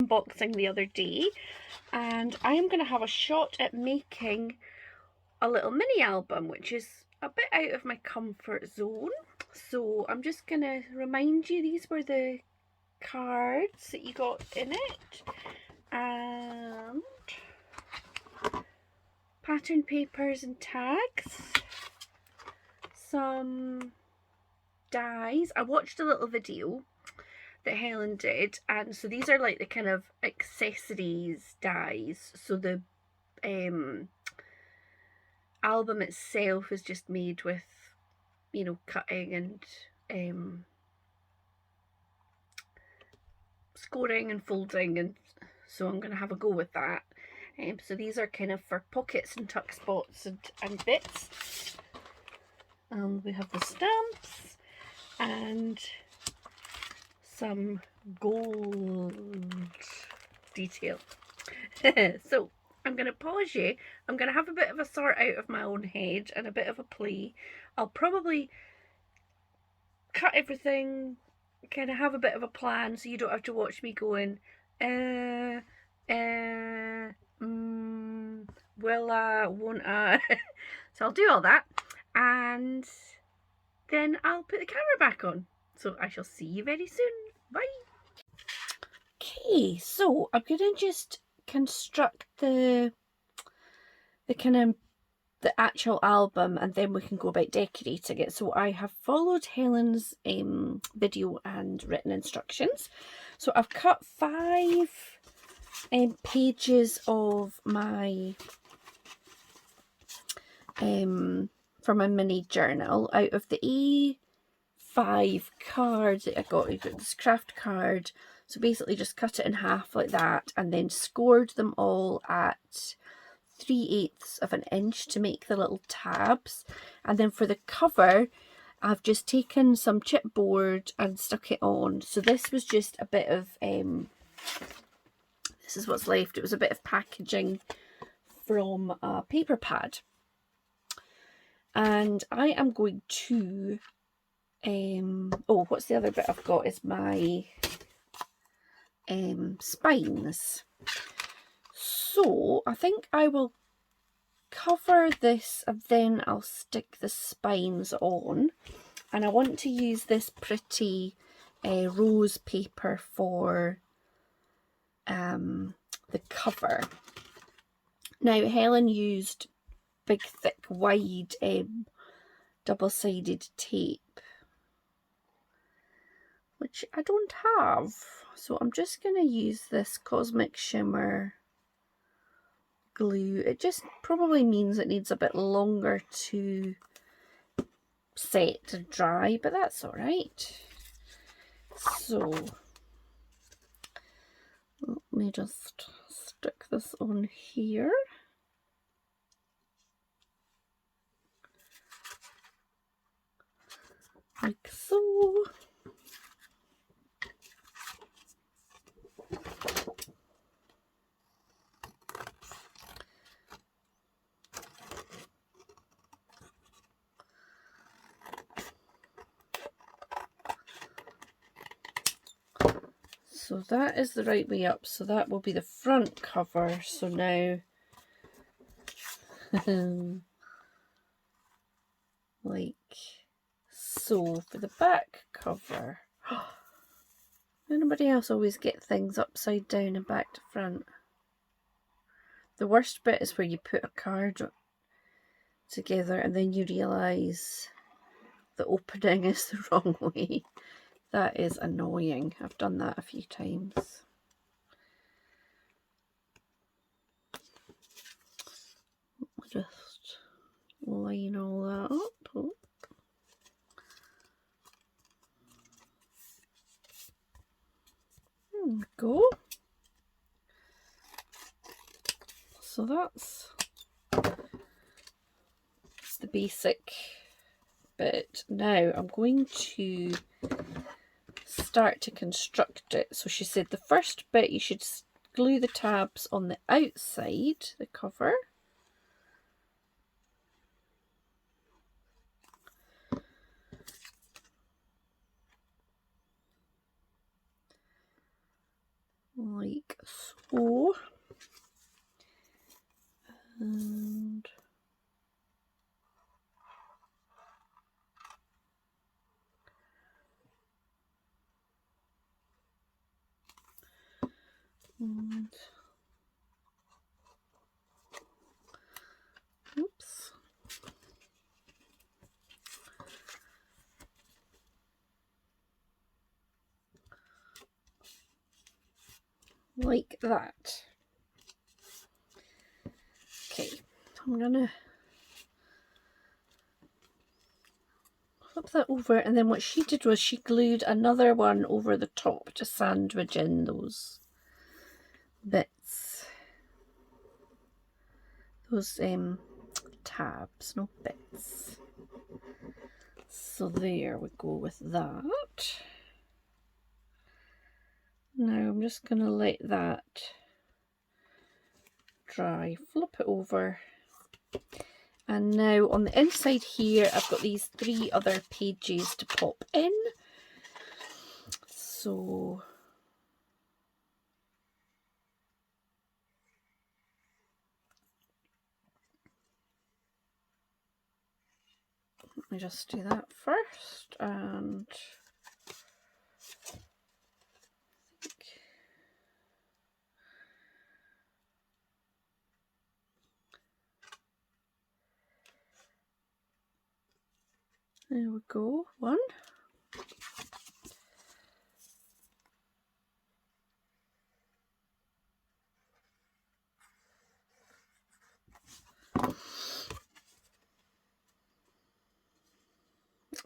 unboxing the other day, and I am going to have a shot at making a little mini album, which is a bit out of my comfort zone. So I'm just going to remind you, these were the cards that you got in it, and pattern papers and tags, some dies. I watched a little video that Helen did, and so these are like the kind of accessories dies. So the album itself is just made with, you know, cutting and scoring and folding, and so I'm going to have a go with that. So these are kind of for pockets and tuck spots and bits. We have the stamps and some gold detail. So I'm going to pause you. I'm going to have a bit of a sort out of my own head and a bit of a play. I'll probably cut everything, kind of have a bit of a plan, so you don't have to watch me going, will I, won't I? So I'll do all that, and then I'll put the camera back on. So I shall see you very soon. Bye. Okay, so I'm going to just construct the kind of the actual album, and then we can go about decorating it. So I have followed Helen's video and written instructions. So I've cut 5 pages of my from a mini journal out of the A5 cards that I got. You've got this craft card. So basically just cut it in half like that, and then scored them all at 3/8 of an inch to make the little tabs. And then for the cover, I've just taken some chipboard and stuck it on. So this was just a bit of this is what's left. It was a bit of packaging from a paper pad, and I am going to oh, what's the other bit I've got is my spines. So I think I will cover this and then I'll stick the spines on, and I want to use this pretty rose paper for the cover. Now Helen used big thick wide double-sided tape, which I don't have, so I'm just going to use this Cosmic Shimmer glue. It just probably means it needs a bit longer to set and dry, but that's all right. So let me just stick this on here. Like so. So that is the right way up, so that will be the front cover. So now like so for the back cover. Anybody else always get things upside down and back to front? The worst bit is where you put a card together and then you realise the opening is the wrong way. That is annoying. I've done that a few times. Just line all that up. Oh. There we go. So that's the basic bit. Now I'm going to start to construct it. So she said the first bit you should glue the tabs on the outside, the cover. like so. And oops. Like that. Okay, I'm gonna flip that over, and then what she did was she glued another one over the top to sandwich in those bits. Those tabs, no bits. So there we go with that. Now I'm just going to let that dry, flip it over. And now on the inside here, I've got these 3 other pages to pop in. So let me just do that first, and there we go, one.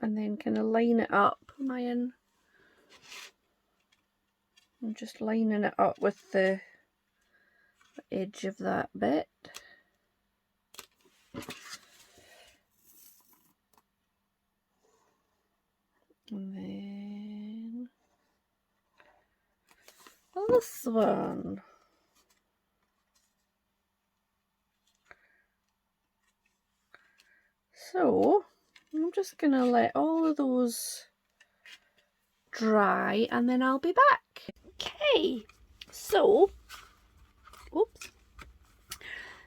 And then kind of line it up. Am I in? I'm just lining it up with the edge of that bit. And then this one. So I'm just going to let all of those dry, and then I'll be back. Okay, so oops.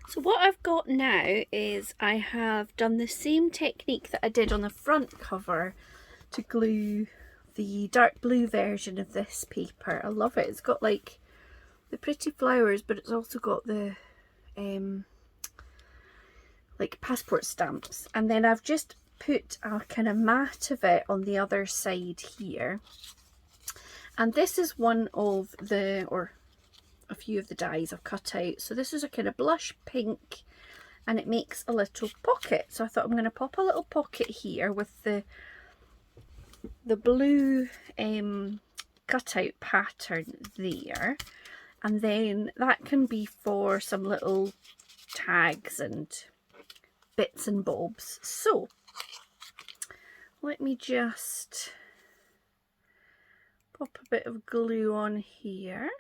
So what I've got now is I have done the same technique that I did on the front cover to glue the dark blue version of this paper. I love it. It's got like the pretty flowers, but it's also got the like passport stamps. And then I've just put a kind of mat of it on the other side here. And this is one of the, or a few of the dies I've cut out. So this is a kind of blush pink, and it makes a little pocket. So I thought I'm going to pop a little pocket here with the blue cutout pattern there, and then that can be for some little tags and bits and bobs. So let me just pop a bit of glue on here.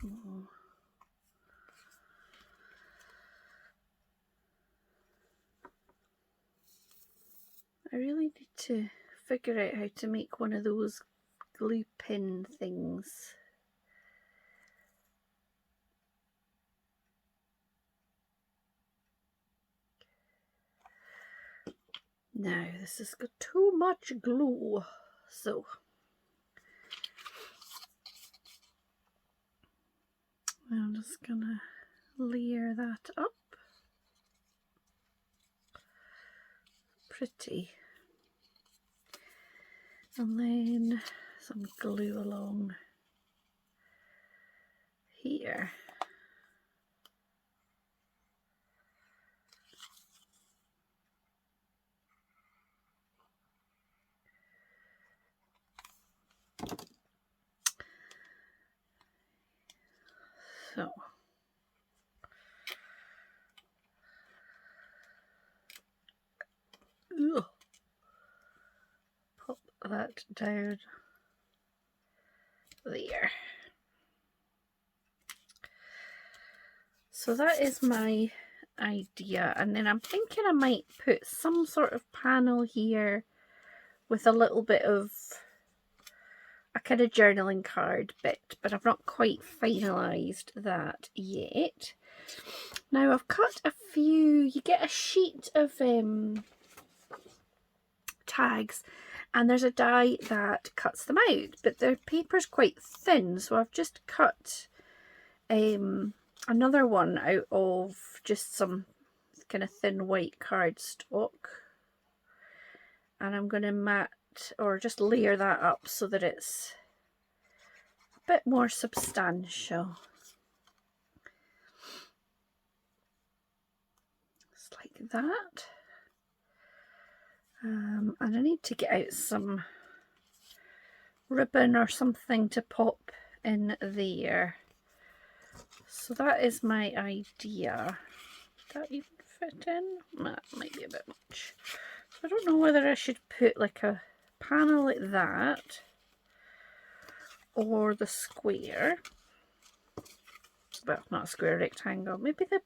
Oh. I really need to figure out how to make one of those glue pin things. Now this has got too much glue, so I'm just gonna layer that up. Pretty. And then some glue along here. So pop that down there. So that is my idea, and then I'm thinking I might put some sort of panel here with a little bit of a kind of journaling card bit, but I've not quite finalised that yet. Now I've cut a few, you get a sheet of tags, and there's a die that cuts them out, but the paper's quite thin, so I've just cut another one out of just some kind of thin white cardstock, and I'm going to mat or just layer that up so that it's a bit more substantial. Just like that. And I need to get out some ribbon or something to pop in there. So that is my idea. Does that even fit in? That might be a bit much. So I don't know whether I should put like a panel like that or the square. Well, not a square, rectangle. Maybe the...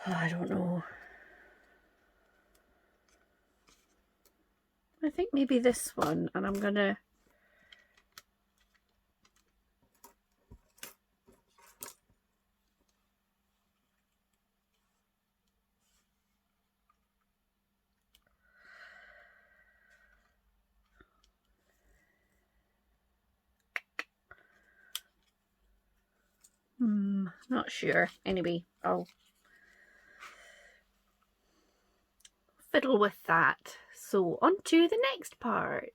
Oh, I don't know. I think maybe this one, and I'm gonna... not sure. Anyway, I'll fiddle with that. So on to the next part.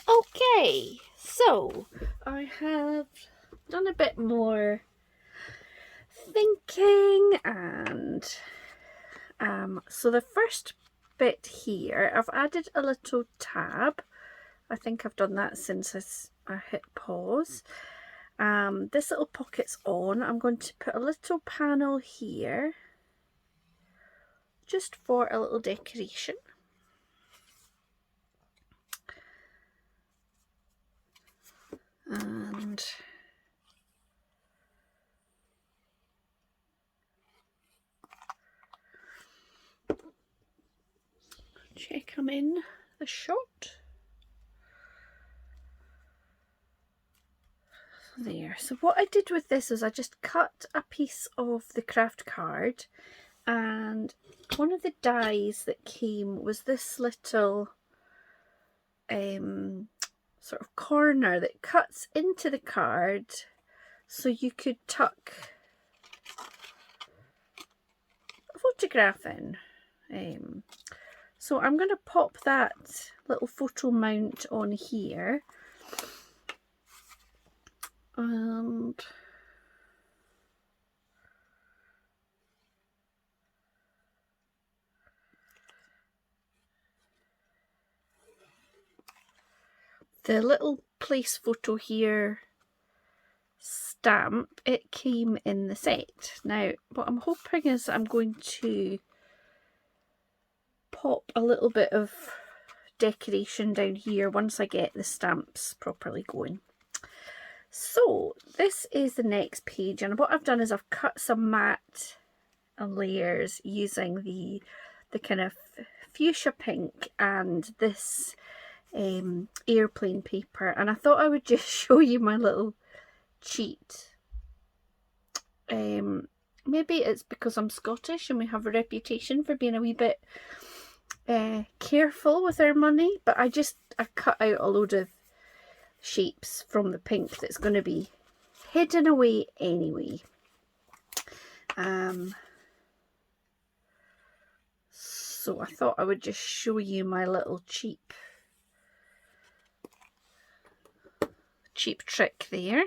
Okay, so I have done a bit more thinking, and so the first bit here, I've added a little tab. I think I've done that since I hit pause. This little pocket's on. I'm going to put a little panel here just for a little decoration. And check I'm in the shot. There. So what I did with this is I just cut a piece of the craft card, and one of the dies that came was this little sort of corner that cuts into the card so you could tuck a photograph in. So I'm going to pop that little photo mount on here, and the little place photo here stamp, it came in the set. Now what I'm hoping is I'm going to pop a little bit of decoration down here once I get the stamps properly going. So this is the next page, and what I've done is I've cut some matte layers using the kind of fuchsia pink and this airplane paper, and I thought I would just show you my little cheat. Maybe it's because I'm Scottish and we have a reputation for being a wee bit careful with our money, but I cut out a load of shapes from the pink that's going to be hidden away anyway. So I thought I would just show you my little cheap trick there.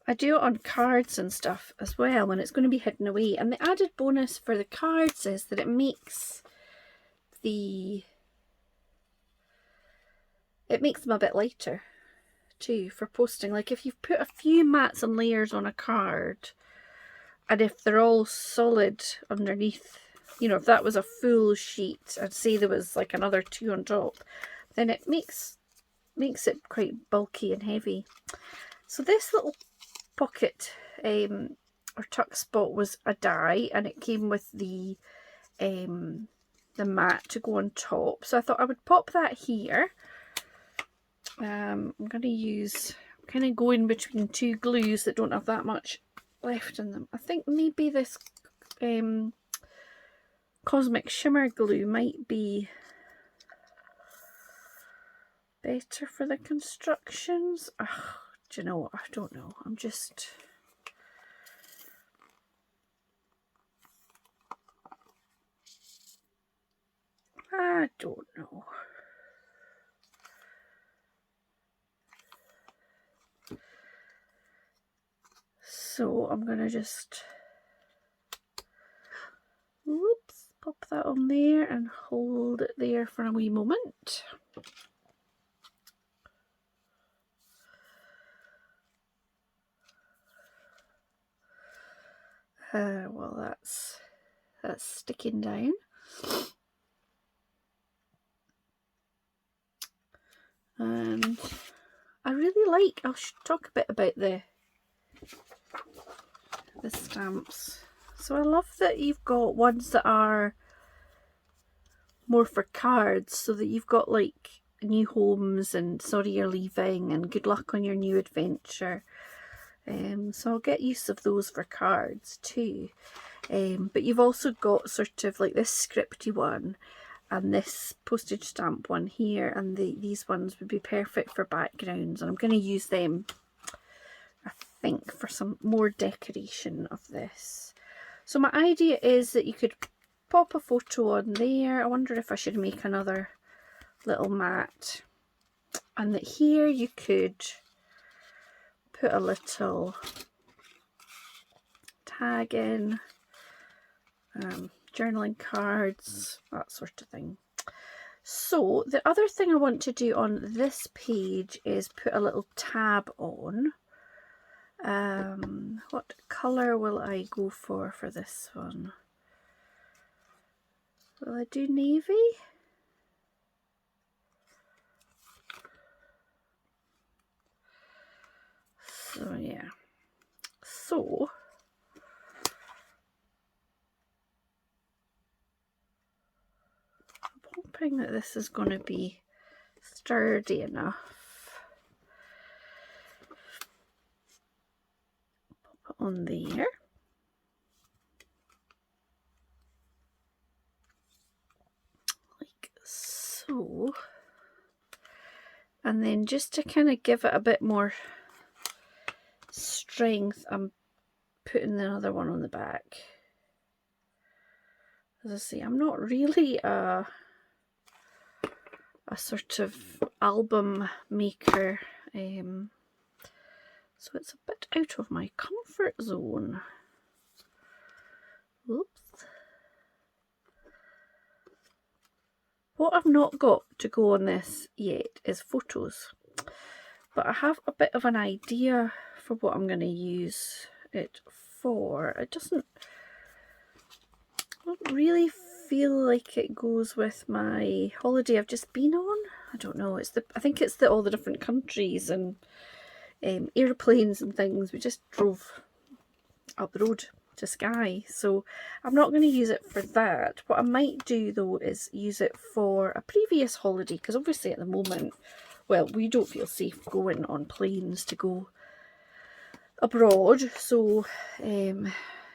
I do it on cards and stuff as well when it's going to be hidden away, and the added bonus for the cards is that it makes them a bit lighter too for posting. Like if you've put a few mats and layers on a card, and if they're all solid underneath, you know, if that was a full sheet, I'd say there was like another 2 on top, then it makes it quite bulky and heavy. So this little pocket or tuck spot was a die, and it came with the mat to go on top. So I thought I would pop that here. I'm going to use, kind of going between two glues that don't have that much left in them. I think maybe this Cosmic Shimmer glue might be better for the constructions. Ugh, do you know what? I don't know. I don't know. So I'm going to just, whoops, pop that on there and hold it there for a wee moment. Well, that's sticking down. And I really like, I'll talk a bit about the stamps. So I love that you've got ones that are more for cards, so that you've got like new homes and sorry you're leaving and good luck on your new adventure. So I'll get use of those for cards too. But you've also got sort of like this scripty one and this postage stamp one here, and these ones would be perfect for backgrounds, and I'm going to use them, I think, for some more decoration of this. So my idea is that you could pop a photo on there. I wonder if I should make another little mat, and that here you could put a little tag in, journaling cards, that sort of thing. So the other thing I want to do on this page is put a little tab on. What colour will I go for this one? Will I do navy? So yeah, so I'm hoping that this is going to be sturdy enough. Pop it on there. Like so. And then just to kind of give it a bit more strength, I'm putting the other one on the back. As I say, I'm not really a sort of album maker, so it's a bit out of my comfort zone. Oops. What I've not got to go on this yet is photos, but I have a bit of an idea for what I'm going to use it for. It doesn't really feel like it goes with my holiday I've just been on. I don't know. I think it's all the different countries and airplanes and things. We just drove up the road to Skye, so I'm not going to use it for that. What I might do though is use it for a previous holiday, because obviously at the moment, well, we don't feel safe going on planes to go abroad, so who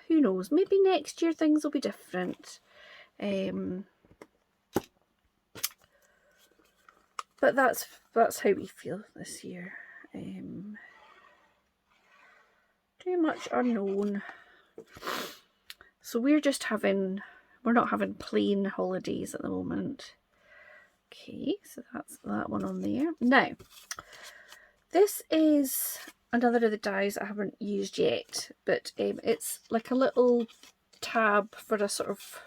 knows, maybe next year things will be different. But that's how we feel this year. Too much unknown. So we're not having plane holidays at the moment. Okay, so that's that one on there. Now, this is another of the dies I haven't used yet, but it's like a little tab for a sort of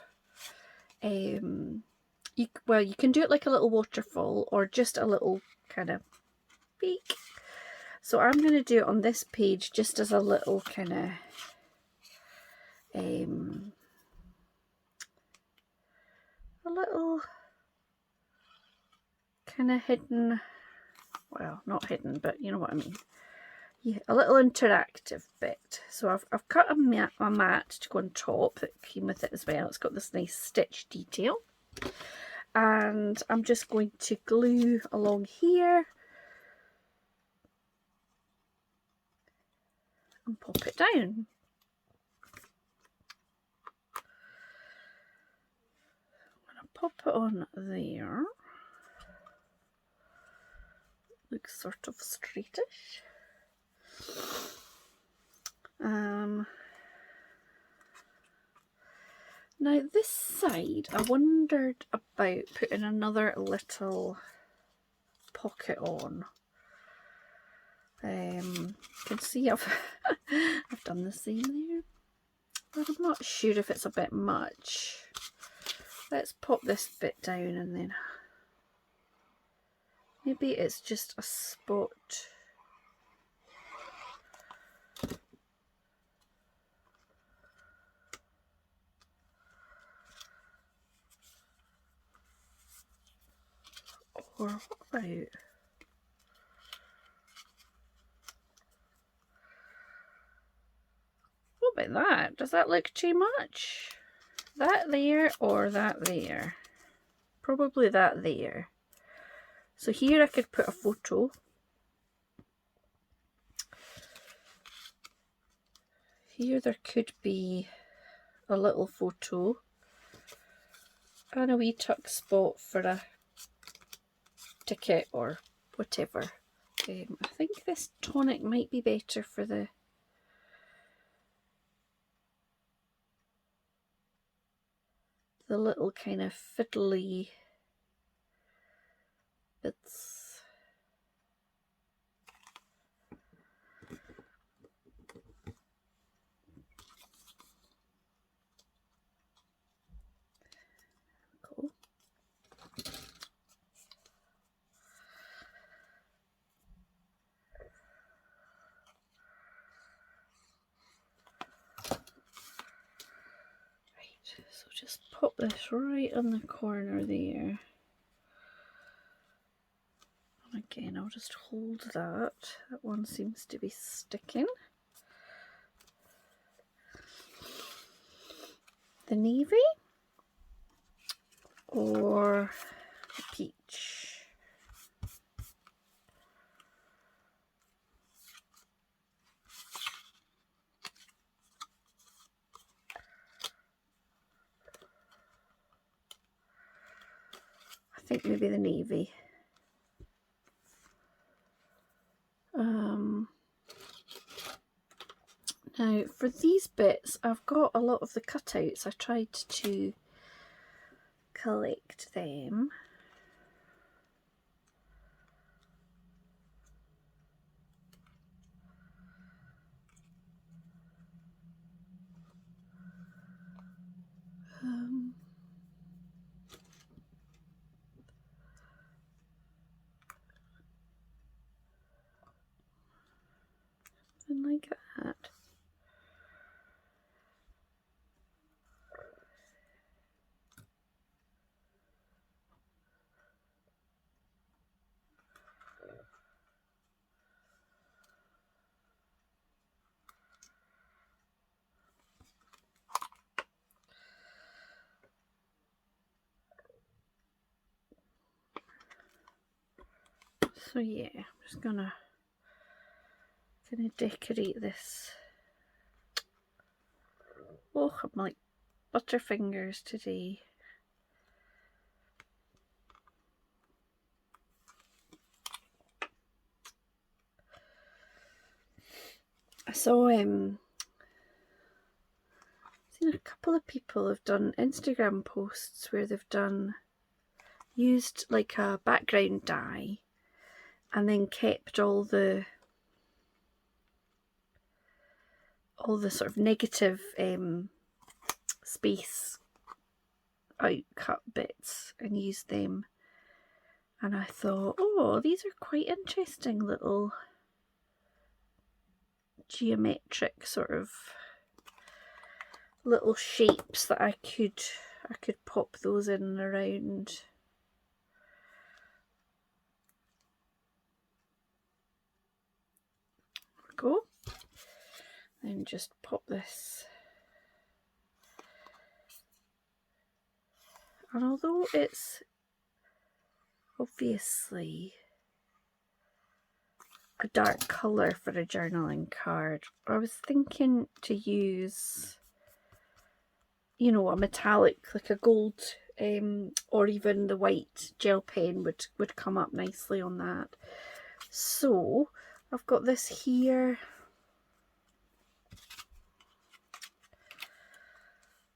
you can do it like a little waterfall or just a little kind of peak. So I'm going to do it on this page just as a little kind of a little kind of hidden, well, not hidden, but you know what I mean, yeah, a little interactive bit. So I've cut a mat to go on top that came with it as well. It's got this nice stitch detail. And I'm just going to glue along here and pop it down. I'm going to pop it on there. Looks sort of straightish. Now this side, I wondered about putting another little pocket on. You can see I've I've done the same there, but I'm not sure if it's a bit much. Let's pop this bit down and then maybe it's just a spot. Or what about? What about that? Does that look too much? That there or that there? Probably that there. So here I could put a photo. Here there could be a little photo and a wee tuck spot for a ticket or whatever. I think this tonic might be better for the little kind of fiddly bits. Cool. So just pop this right on the corner there. And again, I'll just hold that. That one seems to be sticking. The navy or the peach? I think maybe the navy. Now for these bits, I've got a lot of the cutouts. I tried to collect them. Something like that. So yeah, I'm just gonna decorate this. Oh, I'm like butterfingers today. I saw seen a couple of people have done Instagram posts where they've used like a background dye and then kept all the sort of negative space out cut bits and used them, and I thought, oh, these are quite interesting little geometric sort of little shapes that I could pop those in and around. Then just pop this. And although it's obviously a dark colour for a journaling card, I was thinking to use, you know, a metallic, like a gold, or even the white gel pen would come up nicely on that. So I've got this here,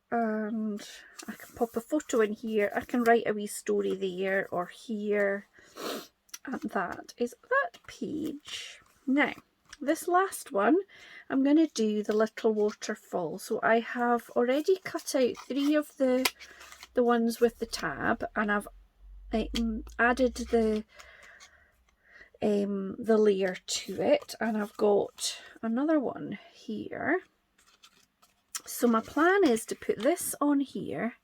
and I can pop a photo in here. I can write a wee story there or here, and that is that page. Now, this last one, I'm going to do the little waterfall. So I have already cut out 3 of the ones with the tab, and I've added the layer to it, and I've got another one here. So my plan is to put this on here,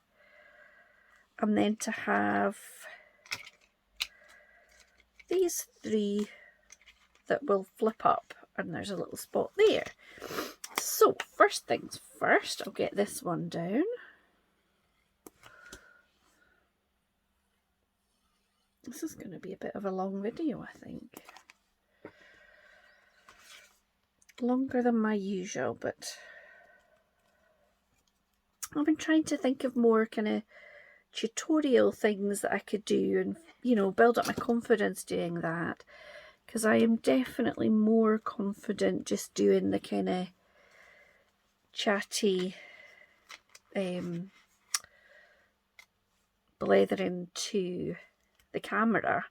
and then to have these 3 that will flip up, and there's a little spot there. So first things first, I'll get this one down. This is going to be a bit of a long video, I think. Longer than my usual, but I've been trying to think of more kind of tutorial things that I could do and, you know, build up my confidence doing that, because I am definitely more confident just doing the kind of chatty blethering to the camera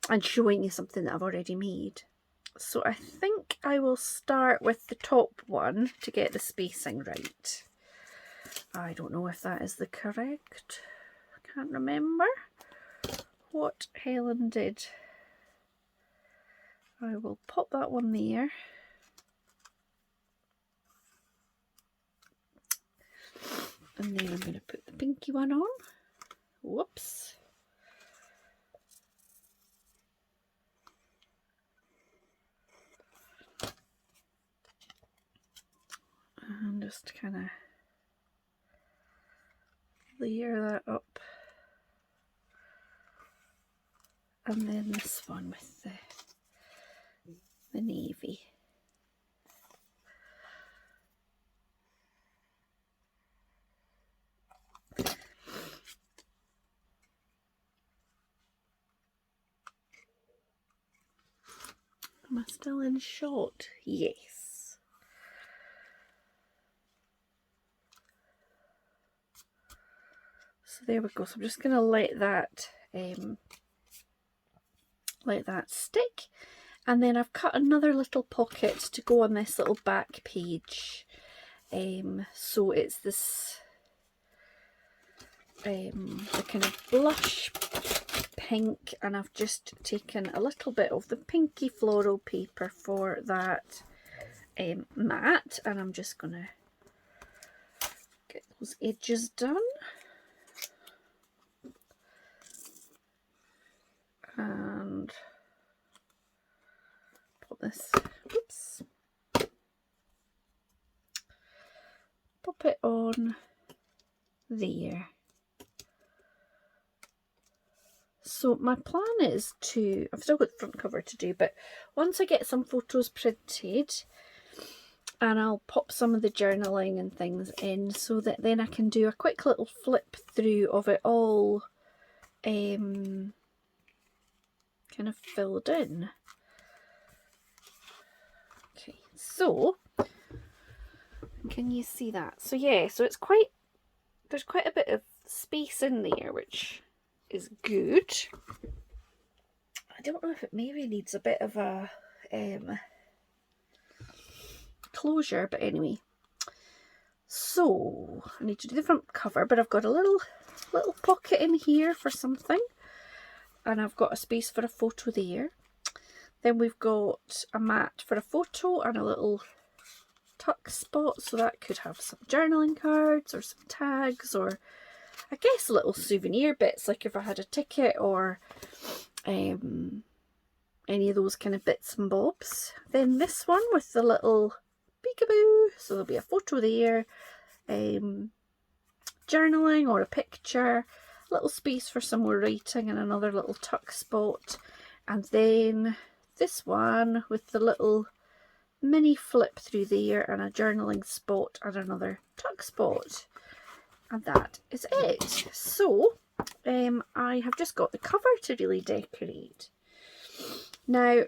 and showing you something that I've already made. So I think I will start with the top one to get the spacing right. I don't know if that is the correct, I can't remember what Helen did. I will pop that one there. And then I'm going to put the pinky one on. Whoops. And just kind of layer that up. And then this one with the navy. Am I still in shot? Yes. So there we go. So I'm just going to let that stick, and then I've cut another little pocket to go on this little back page. So it's this the kind of blush pink, and I've just taken a little bit of the pinky floral paper for that mat, and I'm just gonna get those edges done. And put this, oops, pop it on there. So my plan is to, I've still got the front cover to do, but once I get some photos printed, and I'll pop some of the journaling and things in, so that then I can do a quick little flip through of it all kind of filled in. Okay, so can you see that? So yeah, so it's quite, there's quite a bit of space in there, which is good. I don't know if it maybe needs a bit of a closure, but anyway. So I need to do the front cover, but I've got a little pocket in here for something, and I've got a space for a photo there. Then we've got a mat for a photo and a little tuck spot, so that could have some journaling cards or some tags, or I guess little souvenir bits, like if I had a ticket or any of those kind of bits and bobs. Then this one with the little peekaboo. So there'll be a photo there, journaling or a picture, a little space for some more writing and another little tuck spot, and then this one with the little mini flip through there and a journaling spot and another tuck spot, and that is it. So I have just got the cover to really decorate. Now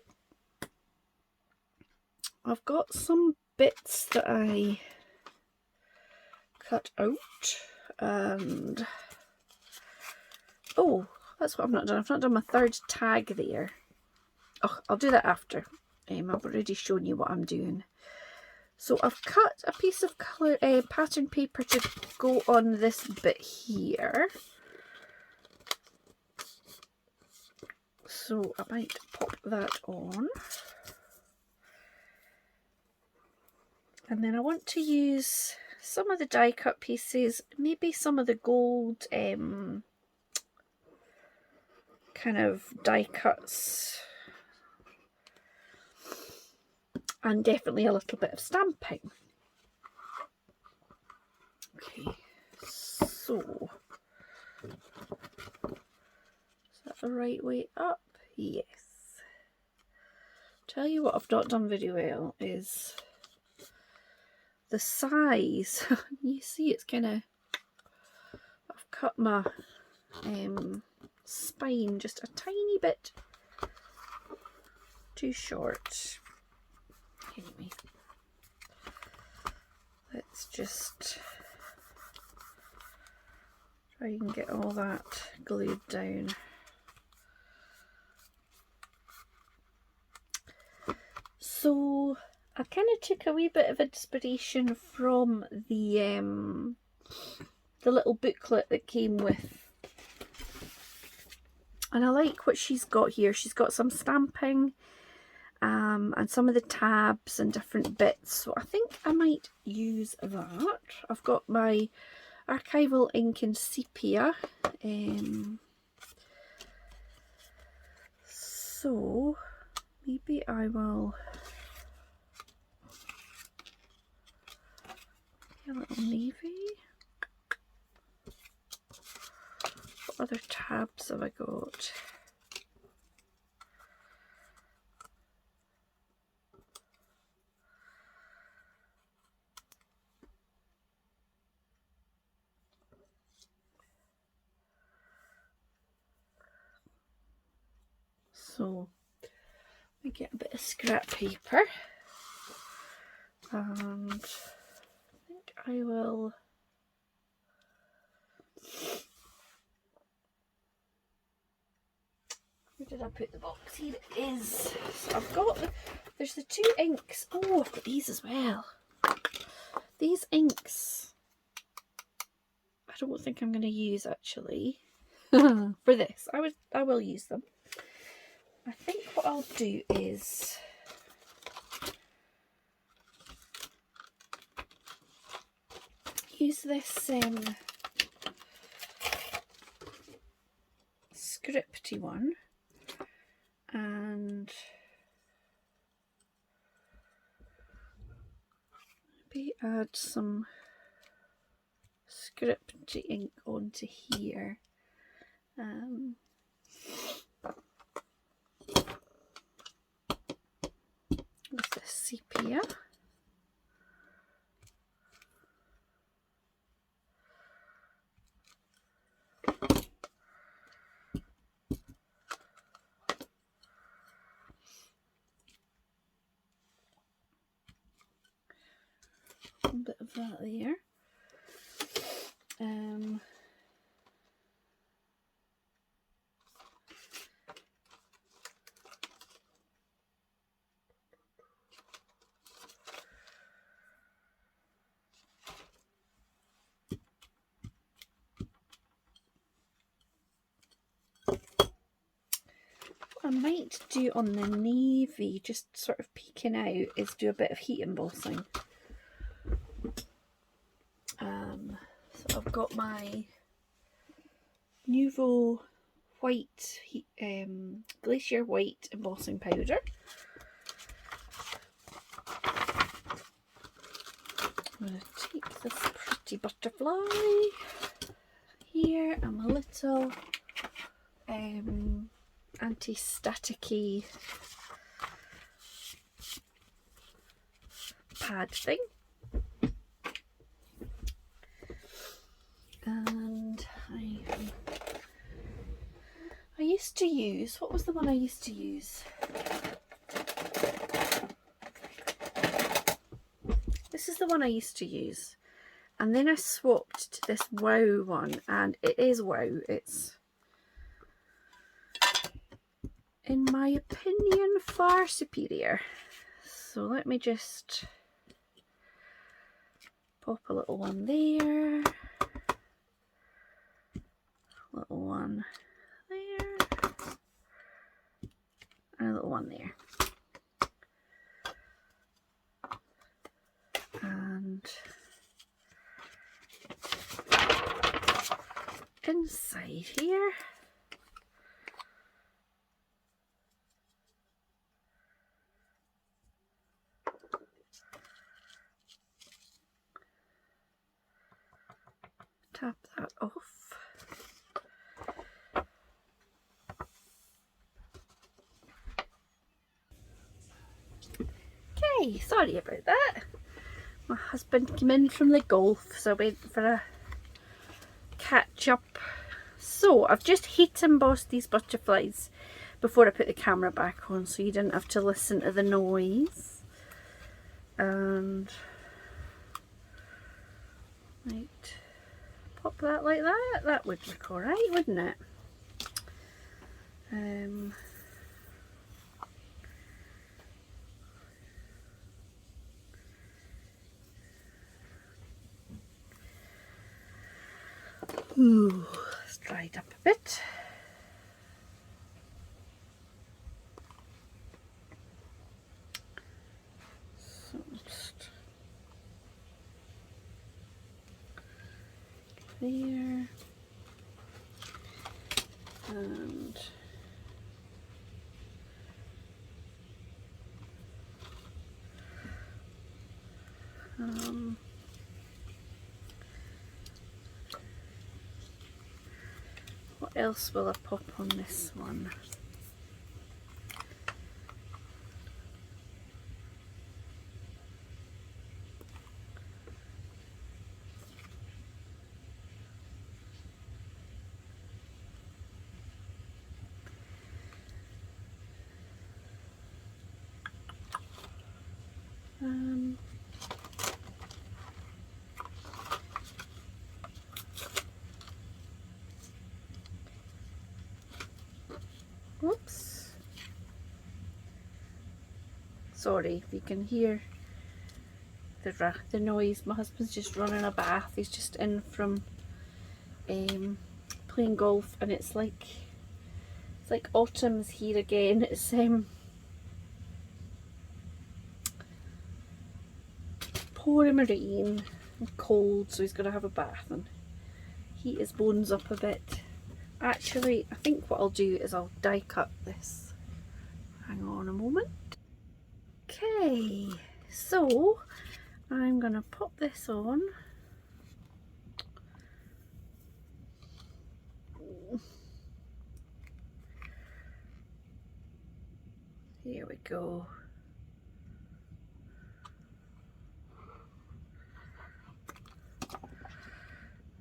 I've got some bits that I cut out, and oh, that's what I've not done. I've not done my third tag there. Oh, I'll do that after. I've already shown you what I'm doing. So I've cut a piece of colour pattern paper to go on this bit here. So I might pop that on. And then I want to use some of the die cut pieces, maybe some of the gold kind of die cuts, and definitely a little bit of stamping. Okay, so is that the right way up? Yes. Tell you what I've not done very well is the size. You see it's kind of, I've cut my spine just a tiny bit too short. Anyway, let's just try and get all that glued down. So I kind of took a wee bit of inspiration from the little booklet that came with, and I like what she's got here. She's got some stamping and some of the tabs and different bits, so I think I might use that. I've got my archival ink in sepia, so maybe I will a little navy. What other tabs have I got? So we get a bit of scrap paper, and I think I will where did I put the box? Here it is. So I've got there's the two inks. Oh, I've got these as well. These inks I don't think I'm going to use actually for this. I will use them. I think what I'll do is use this scripty one and maybe add some scripty ink onto here. With the sepia. A bit of that there. What I might do on the navy, just sort of peeking out, is do a bit of heat embossing. So I've got my Nouveau white, Glacier white embossing powder. I'm going to take this pretty butterfly here and my little anti-staticky pad thing, and I used to use, what was the one I used to use? This is the one I used to use, and then I swapped to this Wow one, and it is Wow. It's, in my opinion, far superior. So let me just pop a little one there, little one there, and a little one there. And inside here, tap that off. Okay, sorry about that. My husband came in from the golf, so I went for a catch up. So I've just heat embossed these butterflies before I put the camera back on, so you didn't have to listen to the noise. And right, pop that like that. That would look alright, wouldn't it? Ooh, it's dried up a bit. So just there, and what else will I pop on this one? Whoops. Sorry if you can hear the noise. My husband's just running a bath. He's just in from playing golf, and it's like autumn's here again. It's pouring rain and cold, so he's going to have a bath and heat his bones up a bit. Actually, I think what I'll do is I'll die cut this. Hang on a moment. Okay, so I'm going to pop this on. Here we go.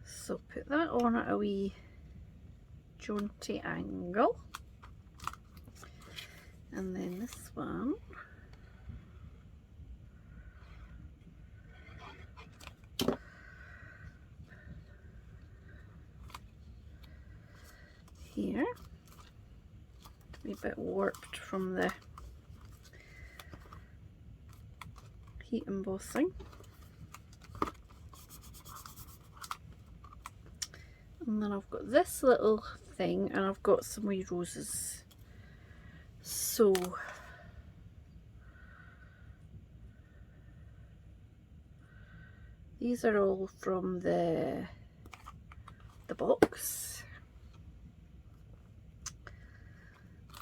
So put that on at a wee jaunty angle, and then this one here, a wee bit warped from the heat embossing. And then I've got this little thing, and I've got some wee roses. So these are all from the box.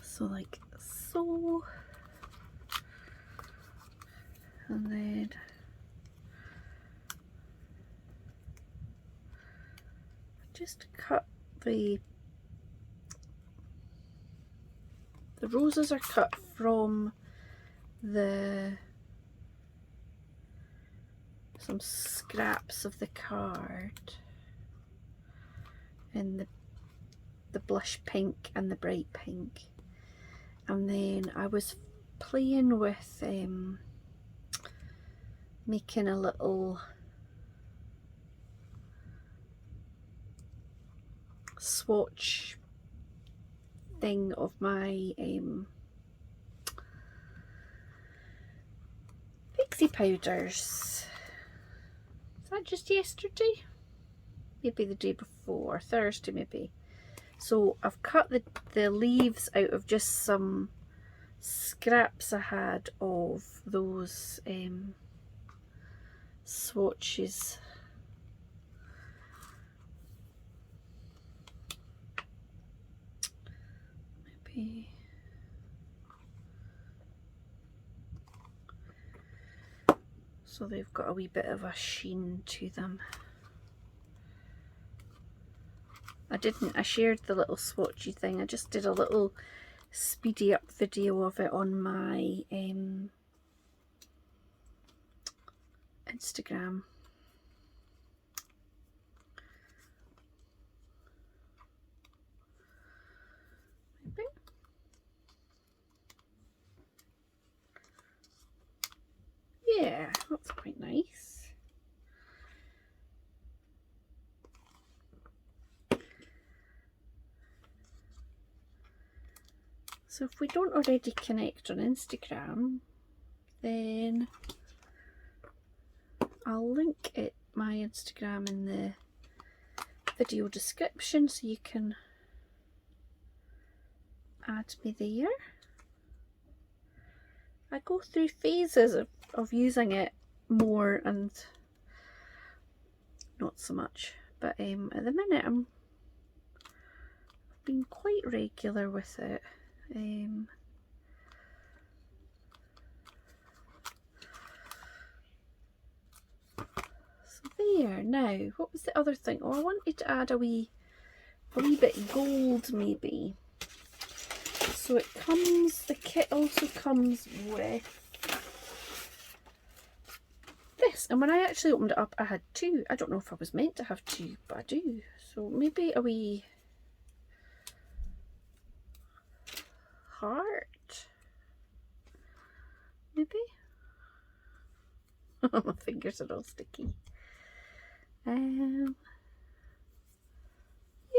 So like so. And then just cut the roses are cut from some scraps of the card in the blush pink and the bright pink, and then I was playing with making a little swatch thing of my pixie powders. Is that just yesterday? Maybe the day before, Thursday maybe. So I've cut the leaves out of just some scraps I had of those swatches. Maybe so they've got a wee bit of a sheen to them. I shared the little swatchy thing. I just did a little speedy up video of it on my Instagram. Maybe. Yeah, that's quite nice. So if we don't already connect on Instagram, then I'll link my Instagram in the video description so you can add me there. I go through phases of using it more and not so much, but at the minute I've been quite regular with it. So there. Now, what was the other thing? Oh, I wanted to add a wee bit gold maybe. So the kit also comes with this, and when I actually opened it up I had two. I don't know if I was meant to have two, but I do. So maybe a wee heart, maybe. My fingers are all sticky.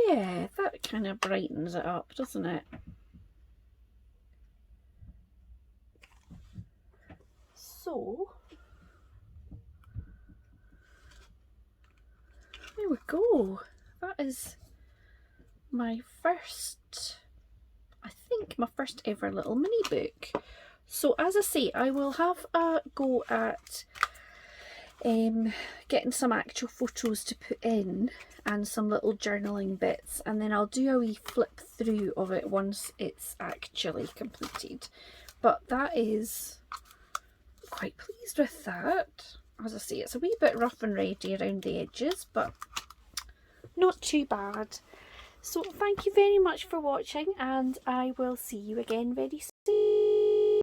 Yeah, that kind of brightens it up, doesn't it? So there we go. That is my first, I think my first ever little mini book. So as I say, I will have a go at getting some actual photos to put in and some little journaling bits, and then I'll do a wee flip through of it once it's actually completed. But that is, quite pleased with that. As I say, it's a wee bit rough and ready around the edges, but not too bad. So thank you very much for watching, and I will see you again very soon.